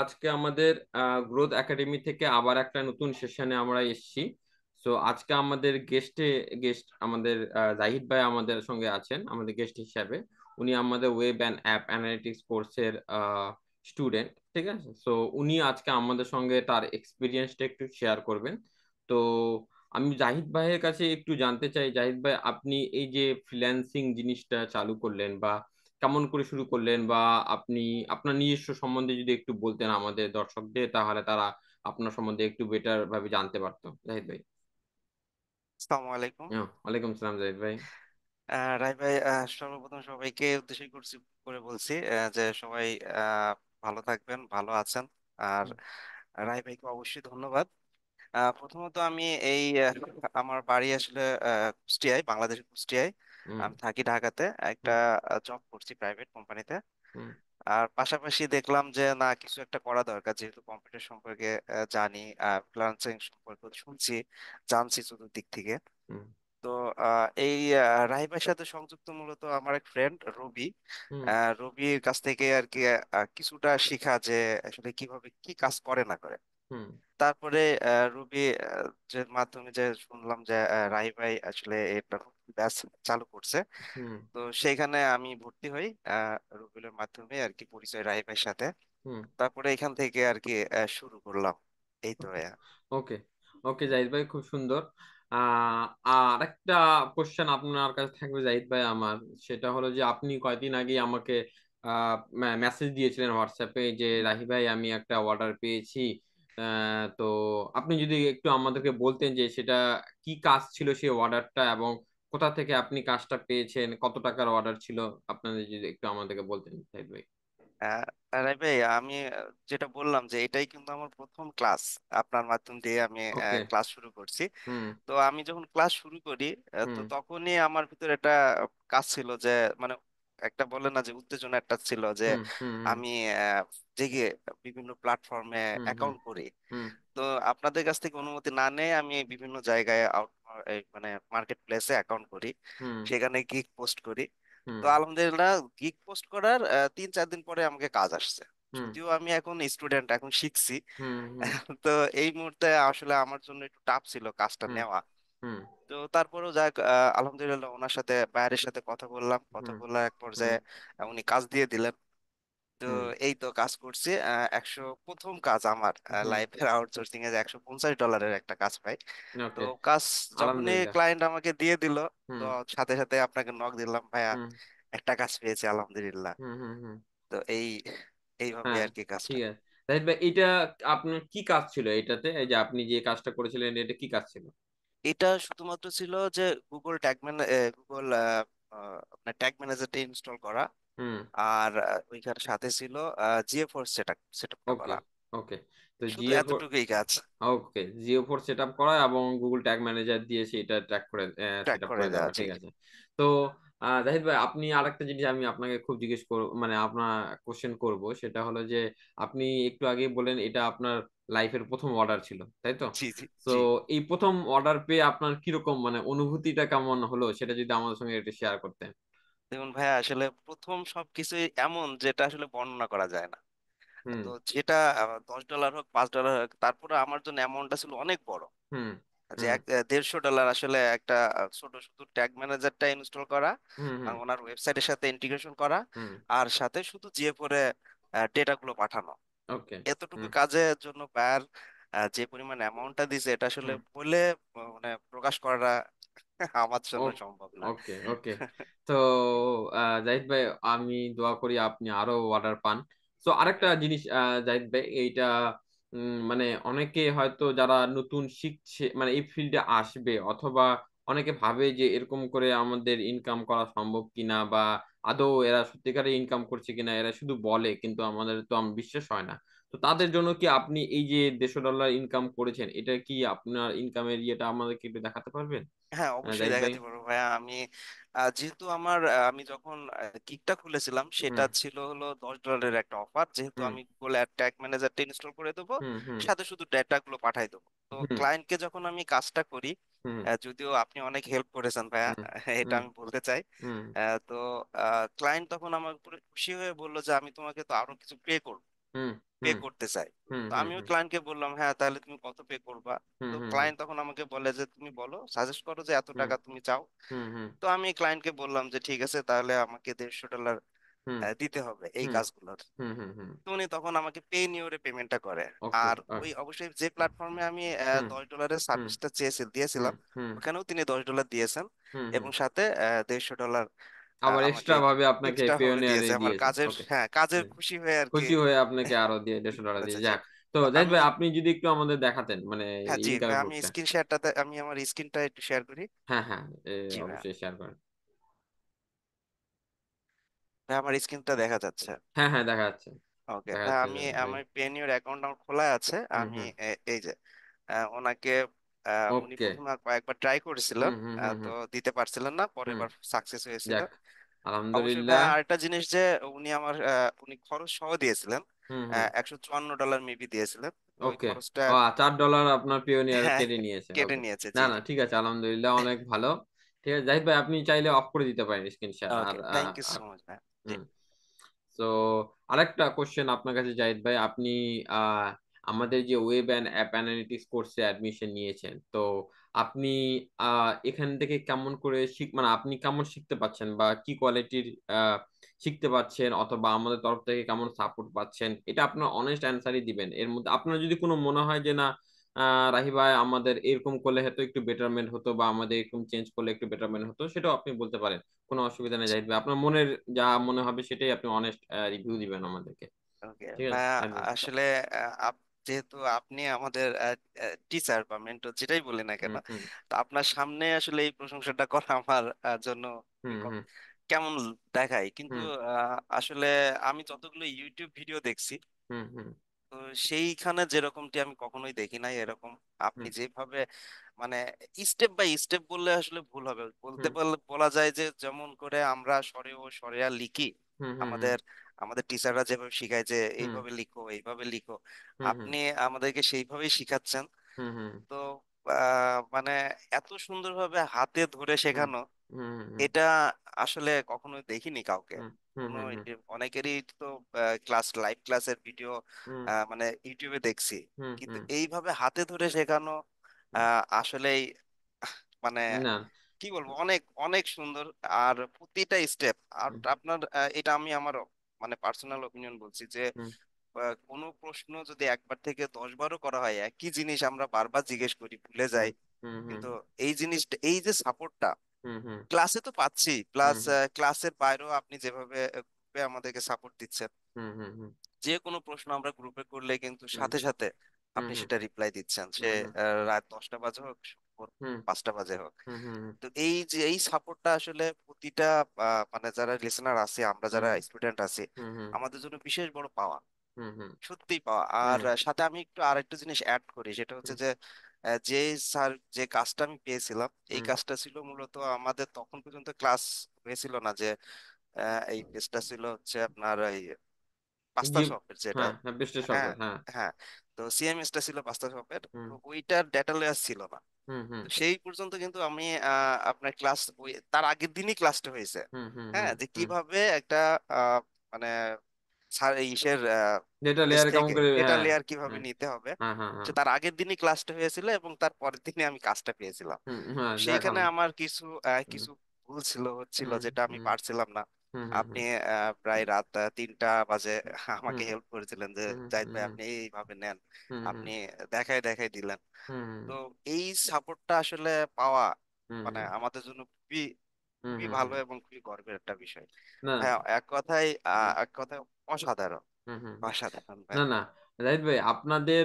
আজকে আমাদের growth academy থেকে আবার একটা নতুন সেশনে আমরা এসেছি। আজকে আমাদের গেস্ট আমাদের জাহিদ ভাই আমাদের সঙ্গে আছেন আমাদের গেস্ট হিসাবে। উনি আমাদের ওয়েব অ্যান্ড অ্যাপ অ্যানালিটিক্স কোর্সের স্টুডেন্ট, ঠিক আছে। উনি আজকে আমাদের সঙ্গে তার এক্সপিরিয়েন্সটা একটু শেয়ার করবেন। তো আমি জাহিদ ভাইয়ের কাছে একটু জানতে চাই, জাহিদ ভাই আপনি এই যে ফ্রিল্যান্সিং জিনিসটা চালু করলেন বা কেমন করে শুরু করলেন, বা আপনি আপনার নিজস্ব সম্বন্ধে যদি একটু বলতেন আমাদের দর্শকদের, তাহলে তারা আপনার সম্বন্ধে একটু বেটার ভাবে জানতে পারতো। জাহিদ ভাই। আসসালামু আলাইকুম। ওয়ালাইকুম সালাম জাহিদ ভাই। রাই ভাই, সর্বপ্রথম সবাইকে উদ্দেশ্য করছি করে বলছি যে সবাই ভালো থাকবেন, ভালো আছেন। আর রাই ভাইকে অবশ্যই ধন্যবাদ। প্রথমত আমি এই আমার বাড়ি আসলে কুষ্টিয়ায়, বাংলাদেশের কুষ্টিয়ায়। হুম আমি থাকি ঢাকাতে, একটা হুম জব করছি প্রাইভেট কোম্পানিতে। হুম আর পাশাপাশি দেখলাম যে না, কিছু একটা করা দরকার, যেহেতু কম্পিউটার সম্পর্কে জানি, ফ্রিল্যান্সিং সম্পর্কে শুনছি, জানছি চতুর্দিক থেকে। হুম তো এই রাহিবের সাথে সংযুক্ত মূলত আমার এক ফ্রেন্ড রবি। হুম রবির কাছ থেকে আর কি কিছুটা শিখা, যে আসলে কিভাবে কি কাজ করে না করে। হুম তারপরে রবি যে মাধ্যমে যে শুনলাম যে রাহি ভাই আসলে এটা ব্যাচ চালু করছে। হুম তো সেইখানে আমি ভর্তি হই, রবির মাধ্যমে আর কি পরিচয় রাহি ভাইয়ের সাথে। হুম তারপরে এখান থেকে আর কি শুরু করলাম, এই তো ভাইয়া। ওকে। ওকে জাহিদ ভাই, খুব সুন্দর। আর একটা কোশ্চেন আপনার কাছে থাকবে জাহিদ ভাই আমার, সেটা হলো যে আপনি কয়েকদিন আগে আমাকে মেসেজ দিয়েছিলেন হোয়াটসঅ্যাপে যে রাহি ভাই আমি একটা অর্ডার পেয়েছি। তো আপনি যদি একটু আমাদেরকে বলতেন যে সেটা কি কাজ ছিল সেই অর্ডারটা, এবং কোথা থেকে আপনি কাজটা পেয়েছেন, কত টাকার অর্ডার ছিল, আপনাদের যদি একটু আমাদেরকে বলতেন জাহিদ ভাই। আহ, রাই ভাই, আমি যেটা বললাম যে এটাই কিন্তু আমার প্রথম ক্লাস। আপনার মাধ্যম দিয়ে আমি ওকে। ক্লাস শুরু করছি। হুম তো আমি যখন ক্লাস শুরু করি, তো হুম তখনই আমার ভিতরে একটা কাজ ছিল যে, মানে একটা বলে না যে উত্তেজনা একটা ছিল যে হুম হুম আমি জেগে বিভিন্ন প্ল্যাটফর্মে হুম হুম অ্যাকাউন্ট করি। হুম তো আপনাদের কাছ থেকে অনুমতি না নিয়ে আমি বিভিন্ন জায়গায় মানে মার্কেট প্লেসে অ্যাকাউন্ট করি, হুম সেখানে গিগ পোস্ট করি। হুম তো আলহামদুলিল্লাহ, গিগ পোস্ট করার 3-4 দিন পরে আমাকে কাজ আসছে। হুম যদিও আমি এখন স্টুডেন্ট, এখন শিখছি। হুম হুম তো এই মুহূর্তে আসলে আমার জন্য একটু টাফ ছিল কাজটা হুম নেওয়া। হুম তো তারপরেও যাক, আলহামদুলিল্লাহ ওনার সাথে বাইরের সাথে কথা বললাম, কথা হুম বলার এক হুম পর্যায়ে উনি কাজ দিয়ে দিলেন। তো হুম এই তো কাজ করছি। প্রথম কাজ আমার হুম। লাইফের আউটসোর্সিং এ, যে $150 একটা কাজ পাই। তো ওকে। কাজ যখনই আলহামদুলিল্লাহ। ক্লায়েন্ট আমাকে দিয়ে দিল, তো হুম সাথে সাথে আপনাকে নক দিলাম, ভাইয়া হুম একটা কাজ পেয়েছি আলহামদুলিল্লাহ। হুম হুম হুম। তো এইভাবে হ্যাঁ, আর কি কাজটা। ঠিক আছে। জাহিদ ভাই, এটা আপনার কি কাজ ছিল এটাতে, এই যে আপনি যে কাজটা করেছিলেন এটা কি কাজ ছিল? এটা শুধুমাত্র ছিল যে গুগল আপনার ট্যাগ ম্যানেজারটা ইনস্টল করা। হুম। আর ওইখানে সাথে ছিল জিএফোর্স সেটআপটা ওকে। করা। ওকে। তো শুধু জিও, এতটুকুই কাজ। ওকে, জিও ফোর সেট আপ করা এবং গুগল ট্যাগ ম্যানেজার দিয়ে সেটা ট্র্যাক করে ট্র্যাক সেট আপ করে করে দেওয়া, দেওয়া, জি। ঠিক আছে। তো জাহিদ ভাই, আপনি আরেকটা জিনিস আমি আপনাকে খুব জিজ্ঞেস করব, মানে আপনার কোশ্চেন করব, সেটা হলো যে আপনি একটু আগে বলেন এটা আপনার লাইফের প্রথম অর্ডার ছিল, তাই তো? জি জি তো জি। এই প্রথম অর্ডার পেয়ে আপনার কিরকম, মানে অনুভূতিটা কেমন হলো, সেটা যদি আমাদের সঙ্গে একটু শেয়ার করতেন। দেখুন ভাইয়া, আসলে প্রথম সবকিছুই এমন যেটা আসলে বর্ণনা করা যায় না। হুম তো যেটা $10 হোক, $5 হোক, তারপরে আমার জন্য অ্যামাউন্টটা ছিল অনেক বড়। হুম যে হুম $150 আসলে একটা ছোট শুধু ট্যাগ ম্যানেজারটা ইনস্টল করা, হুম হুম ওনার ওয়েবসাইটের সাথে ইন্টিগ্রেশন করা, হুম। আর সাথে শুধু জিএ পরে ডেটাগুলো পাঠানো। ওকে। এতটুকু হুম। কাজের জন্য বায়ার যে পরিমাণ অ্যামাউন্টটা দিছে, এটা আসলে হুম। বলে মানে প্রকাশ করা আমার ও, জন্য সম্ভব না। ওকে ওকে। তো জাহিদ ভাই, আমি দোয়া করি আপনি আরো অর্ডার পান। আরেকটা জিনিস জাহিদ ভাই, এইটা মানে অনেকে হয়তো যারা নতুন শিখছে, মানে এই ফিল্ডে আসবে, অথবা অনেকে ভাবে যে এরকম করে আমাদের ইনকাম করা সম্ভব কিনা, বা আদৌ এরা সত্যিকারে ইনকাম করছে কিনা, এরা শুধু বলে কিন্তু আমাদের তো বিশ্বাস হয় না। তো তাদের জন্য কি আপনি এই যে $150 ইনকাম করেছেন, এটা কি আপনার ইনকামের ইয়েটা আমাদেরকে একটু দেখাতে পারবেন হ্যাঁ, অবশ্যই জাহিদ ভাই? দেখাতে পারবো ভাইয়া। আমি যেহেতু আমি যখন কিকটা খুলেছিলাম, সেটা হুম ছিল হলো $10 একটা অফার, যেহেতু হুম আমি গুগল ট্যাগ ম্যানেজারটা ইনস্টল করে দেবো, হুম হুম সাথে শুধু ডেটা গুলো পাঠাই দেবো। তো হুম ক্লায়েন্টকে যখন আমি কাজটা করি, হুম যদিও আপনি অনেক হেল্প করেছেন ভাইয়া, হুম এটা হুম আমি বলতে চাই। হুম তো ক্লায়েন্ট তখন আমার উপরে খুশি হয়ে বললো যে আমি তোমাকে তো আরো কিছু পে করবো। পে হুম করতে চায়। হুম তো হুম আমিও হুম ক্লায়েন্টকে বললাম, হ্যাঁ তাহলে তুমি কত পে করবা? হুম তো হুম হুম ক্লায়েন্ট তখন আমাকে বলে যে তুমি বলো, সাজেস্ট করো যে এত হুম টাকা তুমি চাও। হুম হুম তো আমি ক্লায়েন্টকে বললাম যে ঠিক আছে, তাহলে আমাকে $150 হুম দিতে হবে এই হুম কাজগুলোর। হুম হুম হুম তো উনি তখন আমাকে পে নিউরে পেমেন্টটা করে। ওকে আর ওই অবশ্যই যে প্ল্যাটফর্মে আমি হুম $10 হুম সার্ভিসটা হুম দিয়েছিলাম, হুম ওখানেও তিনি $10 দিয়েছেন, হুম হুম এবং সাথে $150 আবার আমাকে এক্সট্রা ভাবে আপনাকে এক্সট্রা ভাবে পিওনিয়ারে দিয়েছে আমার দিয়েছে, কাজের, ওকে। হ্যাঁ কাজের খুশি হয়ে আর কি। খুশি হয়ে আপনাকে আরো দিয়ে $150 দিয়ে, বলেছে যে, যাক। তো তো জাহিদ আমি, ভাই, আপনি যদি একটু আমাদের দেখাতেন মানে হ্যাঁ জি ইনকাম ভাই, আমি প্রুফটা। স্ক্রিন শেয়ারটাতে, আমি আমার স্ক্রিনটা একটু শেয়ার করি। হ্যাঁ হ্যাঁ, জি ভাই, অবশ্যই শেয়ার করেন। ভাই আমার স্ক্রিনটা দেখা যাচ্ছে? হ্যাঁ হ্যাঁ, দেখা যাচ্ছে, ওকে, দেখা হ্যাঁ যাচ্ছে আমি, ভাই। আমার পেনিওর অ্যাকাউন্ট আমার খোলা আছে। হুম আমি হুম এই যে ওনাকে, উনি ওকে। প্রথমে কয়েকবার ট্রাই করেছিলেন, হুম হুম হুম তো হুম দিতে পারছিলেন না, পরের হুম বার সাকসেস হয়েছিল। যাক, অবশ্যই ভাই আলহামদুলিল্লাহ। আরেকটা জিনিস যে, উনি আমার উনি খরচ সহ দিয়েছিলেন, হুম হুম $154 মেবি দিয়েছিলেন, তো ওই ওকে। খরচটা ও, $4 আপনার পিওনিয়ার হ্যাঁ কেটে নিয়েছে, কেটে ওকে। নিয়েছে, না জি না, জি। ঠিক আছে, আলহামদুলিল্লাহ, অনেক ভালো। ঠিক আছে জাহিদ ভাই, আপনি চাইলে অফ করে দিতে পারেন স্ক্রিন শেয়ার। আর okay, thank you so much ভাই। জি। হুম। তো আরেকটা কোশ্চেন আপনার কাছে জাহিদ ভাই, আপনি আহ, আমাদের যে ওয়েব অ্যান্ড অ্যাপ অ্যানালিটিক্স কোর্সে অ্যাডমিশন নিয়েছেন, তো আপনি এখান থেকে কেমন করে মানে আপনি কেমন শিখতে পাচ্ছেন, বা কি কোয়ালিটির শিখতে পাচ্ছেন, অথবা আমাদের তরফ থেকে কেমন সাপোর্ট পাচ্ছেন, এটা আপনার অনেস্ট অ্যান্সারই দিবেন। এর মধ্যে আপনার যদি কোনো মনে হয় যে না, রাহি ভাই আমাদের এরকম করলে হয়তো একটু বেটারমেন্ট হতো, বা আমাদের এরকম চেঞ্জ করলে একটু বেটারমেন্ট হতো, সেটাও আপনি বলতে পারেন। কোনো অসুবিধা নেই জাহিদ ভাই, আপনার মনের যা মনে হবে সেটাই আপনি অনেস্ট রিভিউ দিবেন আমাদেরকে। ওকে ঠিক আছে, ভাইয়া, একদম। আসলে যেহেতু আপনি আমাদের টিচার বা মেন্টর যেটাই বলি না কেন, হুম হুম তো আপনার সামনে আসলে এই প্রশংসাটা করা আমার জন্য হুম খুবই হুম কেমন দেখায়, কিন্তু হুম আসলে আমি যতগুলো ইউটিউব ভিডিও দেখছি, হুম হুম তো সেইখানে যেরকমটি আমি কখনোই দেখি নাই এরকম। আপনি হুম যেভাবে মানে স্টেপ বাই স্টেপ বললে আসলে ভুল হবে, বলতে হুম বলা যায় যে যেমন করে আমরা স্বরে ও স্বরেয়া লিখি, হুম হুম হুম আমাদের আমাদের টিচাররা যেভাবে শিখায় যে হুম এইভাবে লিখো এইভাবে লিখো, হুম হুম আপনি আমাদেরকে সেইভাবেই শিখাচ্ছেন। হুম হুম তো মানে এত সুন্দরভাবে হাতে ধরে হুম শেখানো, হুম হুম এটা আসলে কখনো দেখিনি কাউকে। হুম হুম কোনো হুম হুম অনেকেরই তো লাইভ ক্লাসের ভিডিও মানে ইউটিউবে দেখছি, হুম কিন্তু হুম এইভাবে হাতে ধরে শেখানো আসলেই মানে না। কি বলবো, অনেক অনেক সুন্দর। আর প্রতিটা স্টেপ, আর হুম আপনার এটা আমি আমার মানে পার্সোনাল ওপিনিয়ন বলছি যে, হুম কোনো প্রশ্ন যদি একবার থেকে 10 বারও করা হয়, একই জিনিস আমরা বারবার জিজ্ঞেস করি, ভুলে হুম যাই, হুম হুম কিন্তু এই জিনিসটা, এই যে সাপোর্টটা হুম হুম ক্লাসে তো পাচ্ছি, হুম প্লাস হুম ক্লাসের বাইরেও আপনি যেভাবে গ্রুপে আমাদেরকে সাপোর্ট দিচ্ছেন, হুম হুম হুম যে কোনো প্রশ্ন আমরা গ্রুপে করলে কিন্তু হুম সাথে সাথে হুম আপনি হুম সেটা রিপ্লাই দিচ্ছেন, সে হুম হুম রাত 10টা বাজে হোক, ভোর হুম 5টা বাজে হোক। হুম হুম তো এই যে এই সাপোর্টটা আসলে প্রতিটা মানে যারা লিসেনার আছে, আমরা হুম যারা স্টুডেন্ট আছি, হুম হুম আমাদের জন্য বিশেষ বড় পাওয়া, হুম হুম সত্যিই পাওয়া। আর হুম সাথে আমি একটু আরেকটা জিনিস অ্যাড করি, সেটা হচ্ছে যে যে স্যার যে কাজটা আমি পেয়েছিলাম, এই হুম কাজটা ছিল মূলত আমাদের তখন পর্যন্ত ক্লাস হয়েছিল না, যে এই পেজটা ছিল হচ্ছে আপনার এই পাস্তা জি। শপের যেটা, হ্যাঁ হ্যাঁ, বেস্টের হ্যাঁ শপের, হ্যাঁ। হ্যাঁ, তো সিএমএসটা ছিল পাস্তা শপের, হুম তো ওইটার ডেটা লেয়ার ছিল না। হুম হুম তো সেই পর্যন্ত কিন্তু আমি আপনার ক্লাস, ওই তার আগের দিনই ক্লাসটা হয়েছে, হুম হুম হুম হ্যাঁ, যে হুম কিভাবে একটা মানে ইসের ডেটা পেজ লেয়ার কেমন থেকে করে, ডেটা হ্যাঁ লেয়ার কিভাবে হ্যাঁ নিতে হবে, হ্যাঁ হ্যাঁ হ্যাঁ। সে তার আগের দিনই ক্লাসটা হয়েছিল, এবং তার পরের দিনই আমি কাজটা পেয়েছিলাম। হ্যাঁ, তো যাক সেইখানে আলহাম। আমার কিছু হুম কিছু ভুল ছিল, হচ্ছিল, হুম যেটা আমি হুম পারছিলাম না। হুম হুম আপনি হুম প্রায় রাত 3টা বাজে আমাকে হুম হেল্প করেছিলেন যে, হুম জাহিদ ভাই হুম আপনি এইভাবে নেন, হুম হুম আপনি দেখাই দেখাই দিলেন। হুম তো এই সাপোর্টটা আসলে পাওয়া হুম মানে হুম আমাদের জন্য খুবই হুম খুবই হুম ভালো হুম এবং খুবই গর্বের একটা বিষয়। না। হ্যাঁ, হুম এক কথায় অসাধারণ, হুম হুম হুম। অসাধারণ না ভাই। না, রাইট ভাই, আপনাদের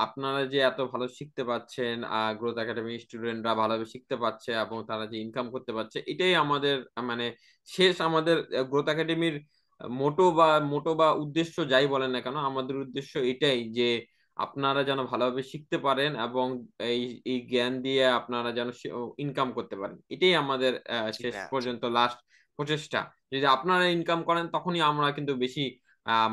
আপনারা যে এত ভালো শিখতে পাচ্ছেন, গ্রোথ একাডেমি স্টুডেন্টরা ভালোভাবে শিখতে পারছে এবং তারা যে ইনকাম করতে পারছে, এটাই আমাদের মানে শেষ, আমাদের গ্রোথ একাডেমির মোটো বা উদ্দেশ্য যাই বলেন না কেন, আমাদের উদ্দেশ্য এটাই যে আপনারা যেন ভালোভাবে শিখতে পারেন, এবং এই এই জ্ঞান দিয়ে আপনারা যেন ইনকাম করতে পারেন, এটাই আমাদের জি শেষ ভাইয়া, জি। পর্যন্ত লাস্ট প্রচেষ্টা। যদি আপনারা ইনকাম করেন তখনই আমরা কিন্তু বেশি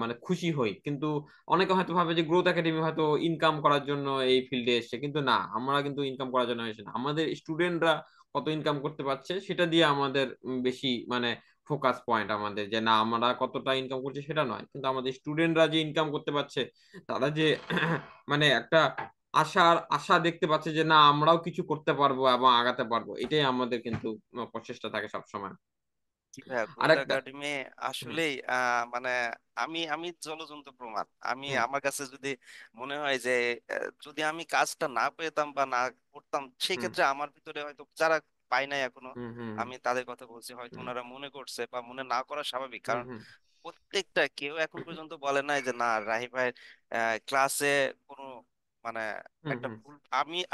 মানে খুশি হই। কিন্তু অনেকে হয়তো ভাবে যে গ্রোথ একাডেমি হয়তো ইনকাম করার জন্য এই ফিল্ডে এসেছে, কিন্তু না, আমরা কিন্তু ইনকাম করার জন্য এসেছি না। আমাদের স্টুডেন্টরা কত ইনকাম করতে পারছে সেটা দিয়ে আমাদের বেশি মানে ফোকাস পয়েন্ট আমাদের, যে না আমরা কতটা ইনকাম করছি সেটা নয়, কিন্তু আমাদের স্টুডেন্টরা যে ইনকাম করতে পারছে, তারা যে মানে একটা আশার আশা দেখতে পাচ্ছে যে না আমরাও কিছু করতে পারবো এবং আগাতে পারবো, এটাই আমাদের কিন্তু প্রচেষ্টা থাকে সবসময়। জি ভাইয়া, গ্রোথ আরেকটা। একাডেমি হুম আসলেই মানে আমি আমি জলজন্ত প্রমাণ। আমি হুম আমার কাছে যদি মনে হয় যে যদি আমি কাজটা না পেতাম বা না করতাম, সেই হুম ক্ষেত্রে আমার ভিতরে হয়তো যারা পাই নাই এখনো, হুম হুম আমি তাদের কথা বলছি, হয়তো হুম ওনারা মনে করছে বা মনে না করা স্বাভাবিক, হুম কারণ হুম প্রত্যেকটা কেউ এখন পর্যন্ত বলে নাই যে না রাহি ভাই ক্লাসে কোনো মানে হুম একটা হুম ভুল,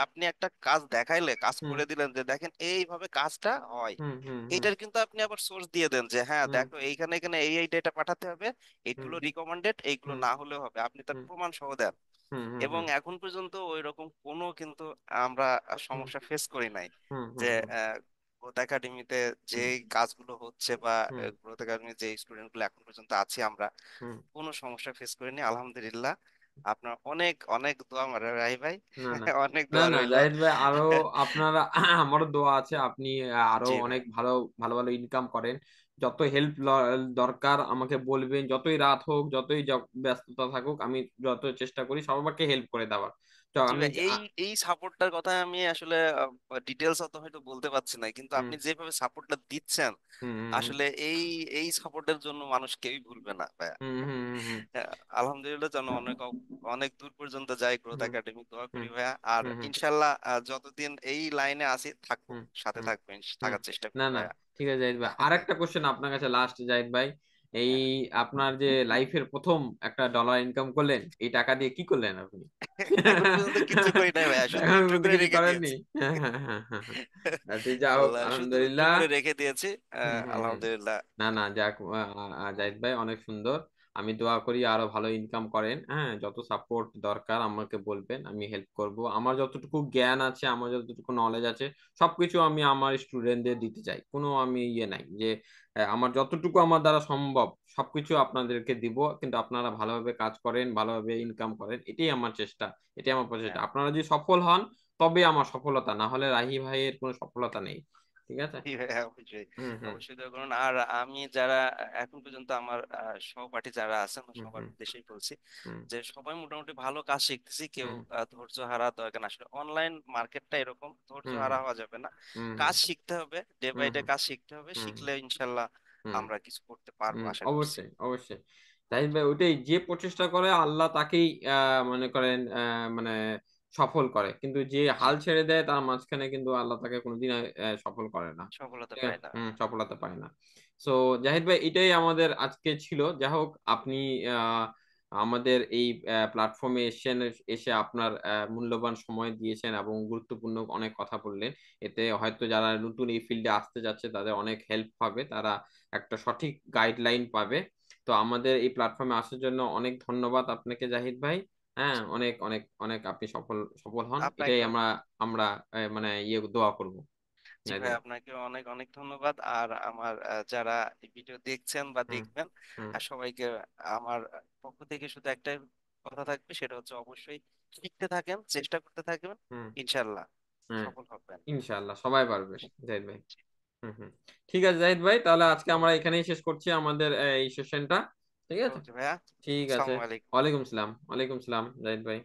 আপনি একটা কাজ দেখাইলে কাজ হুম করে দিলেন যে দেখেন এইভাবে কাজটা হয়, হুম হুম হুম এইটার কিন্তু আপনি আবার সোর্স দিয়ে দেন যে হ্যাঁ হুম দেখো এইখানে এখানে এই ডেটা পাঠাতে হবে, হুম এইগুলো রিকমেন্ডেড, এইগুলো হুম না হলেও হবে, আপনি তার হুম প্রমাণ সহ দেন। হুম হুম এবং হুম এখন পর্যন্ত ওই রকম কোনো কিন্তু আমরা হুম সমস্যা ফেস করি নাই হুম যে হুম হুম গ্রোথ একাডেমিতে যে হুম কাজগুলো হচ্ছে বা হুম গ্রোথ একাডেমির যে স্টুডেন্ট গুলো এখন পর্যন্ত আছি আমরা, হুম। কোনো সমস্যা ফেস করিনি আলহামদুলিল্লাহ। আপনার অনেক অনেক দোয়া আমার রাহি ভাই। না না অনেক না দোয়া না রইলো। জাহিদ ভাই, আরো আপনারা আমারও দোয়া আছে, আপনি আরো জি ভাই। অনেক ভালো ভালো ভালো ইনকাম করেন। যত হেল্প দরকার আমাকে বলবেন, যতই রাত হোক, যতই ব্যস্ততা থাকুক, আমি যত চেষ্টা করি সবাইকে হেল্প করে দেওয়ার। তো জি আমি ভাই, এই এই সাপোর্টটার কথা আমি আসলে ডিটেলস অত হয়তো বলতে পারছি না, কিন্তু হুম আপনি যেভাবে সাপোর্টটা দিচ্ছেন হুম হুম আসলে এই এই সাপোর্টের জন্য মানুষ কেউই ভুলবে না ভাইয়া। হুম হুম হুম হুম আলহামদুলিল্লাহ যেন অনেক অনেক দূর পর্যন্ত যাই গ্রোথ হুম একাডেমি, দোয়া হুম করি ভাইয়া। আর হুম হুম ইনশাল্লাহ যতদিন এই লাইনে আছি থাকবো, হুম সাথে হুম থাকবো, হুম। থাকার চেষ্টা না করবো না, ভাইয়া। ঠিক আছে জাহিদ ভাই, আর একটা কোশ্চেন আপনার কাছে লাস্ট জাহিদ ভাই। এই হ্যাঁ। আপনার যে লাইফের প্রথম একটা ডলার ইনকাম করলেন, এই টাকা দিয়ে কি করলেন আপনি? এখন পর্যন্ত কিচ্ছু করি নাই ভাইয়া, শুধু এখন উইথড্র পর্যন্ত করে কিছু রেখে করেননি? দিয়েছি। হ্যাঁ হ্যাঁ হ্যাঁ হ্যাঁ হ্যাঁ। আচ্ছা, যা হোক আল্লাহ, শুধু উইথড্র আলহামদুলিল্লাহ। করে রেখে দিয়েছি। হুম হুম হুম। আলহামদুলিল্লাহ। না না, যাক জাহিদ ভাই অনেক সুন্দর। আমি দোয়া করি আরো ভালো ইনকাম করেন। হ্যাঁ, যত সাপোর্ট দরকার আমাকে বলবেন, আমি হেল্প করব। আমার যতটুকু জ্ঞান আছে, আমার যতটুকু নলেজ আছে, সবকিছু আমি আমার স্টুডেন্টদের দিতে চাই। কোনো আমি ইয়ে নাই যে আমার যতটুকু আমার দ্বারা সম্ভব সবকিছু আপনাদেরকে দিব, কিন্তু আপনারা ভালোভাবে কাজ করেন, ভালোভাবে ইনকাম করেন, এটাই আমার চেষ্টা, এটাই আমার প্রচেষ্টা। হ্যাঁ। আপনারা যদি সফল হন তবে আমার সফলতা, না হলে রাহি ভাইয়ের কোনো সফলতা নেই। ঠিক আছে। জি ভাইয়া, অবশ্যই। হুম হুম অবশ্যই দোয়া করুন। আর আমি যারা এখন পর্যন্ত আমার সহপাঠী যারা আছেন, হুম সবার হুম উদ্দেশ্যেই বলছি হুম যে সবাই মোটামুটি ভালো কাজ শিখতেছি, কেউ হুম ধৈর্য হারা দরকার না। আসলে অনলাইন মার্কেটটা এরকম, ধৈর্য হুম হারা হওয়া যাবে না। হুম হুম কাজ শিখতে হবে, ডে হুম বাই ডে হুম কাজ শিখতে হবে, হুম হুম শিখলে ইনশাল্লাহ হুম আমরা কিছু করতে পারবো হুম, আশা করছি। অবশ্যই অবশ্যই। জাহিদ ভাই, ওইটাই, যে প্রচেষ্টা করে আল্লাহ তাকেই মনে করেন মানে সফল করে, কিন্তু যে জি, হাল ছেড়ে দেয় তার মাঝখানে কিন্তু আল্লাহ তাকে কোনোদিন সফল করে না। সফলতা ঠিক পাই আছে? না। সফলতা পায় না। সো জাহিদ ভাই, এটাই আমাদের আজকে ছিল। যা হোক, আপনি আহ, আমাদের এই প্ল্যাটফর্মে এসেছেন, এসে আপনার মূল্যবান সময় দিয়েছেন এবং গুরুত্বপূর্ণ অনেক কথা বললেন। এতে হয়তো যারা নতুন এই ফিল্ডে আসতে যাচ্ছে তাদের অনেক হেল্প পাবে, তারা একটা সঠিক গাইডলাইন পাবে। তো আমাদের এই প্ল্যাটফর্মে আসার জন্য অনেক ধন্যবাদ আপনাকে জাহিদ ভাই। হ্যাঁ, অনেক অনেক অনেক আপনি সফল সফল হন, এটাই আপনাকেও। আমরা আমরা মানে ইয়ে দোয়া করবো জি জাহিদ ভাই, ভাই। আপনাকে অনেক অনেক ধন্যবাদ। আর আমার যারা এই ভিডিও দেখছেন বা হুম দেখবেন, হুম আর সবাইকে আমার পক্ষ থেকে শুধু একটাই কথা থাকবে, সেটা হচ্ছে অবশ্যই শিখতে থাকেন, চেষ্টা করতে থাকবেন, হুম ইনশাল্লাহ হ্যাঁ, সফল হবেন। ইনশাআল্লাহ সবাই পারবে জাহিদ ভাই। হুম হুম। ঠিক আছে জাহিদ ভাই, তাহলে আজকে আমরা ওকে। এখানেই শেষ করছি আমাদের এই সেশনটা। ঠিক আছে। ওকে ভাইয়া। ঠিক আছে। আসসালামু আলাইকুম। ওয়ালাইকুম সালাম, ওয়ালাইকুম সালাম জাহিদ ভাই।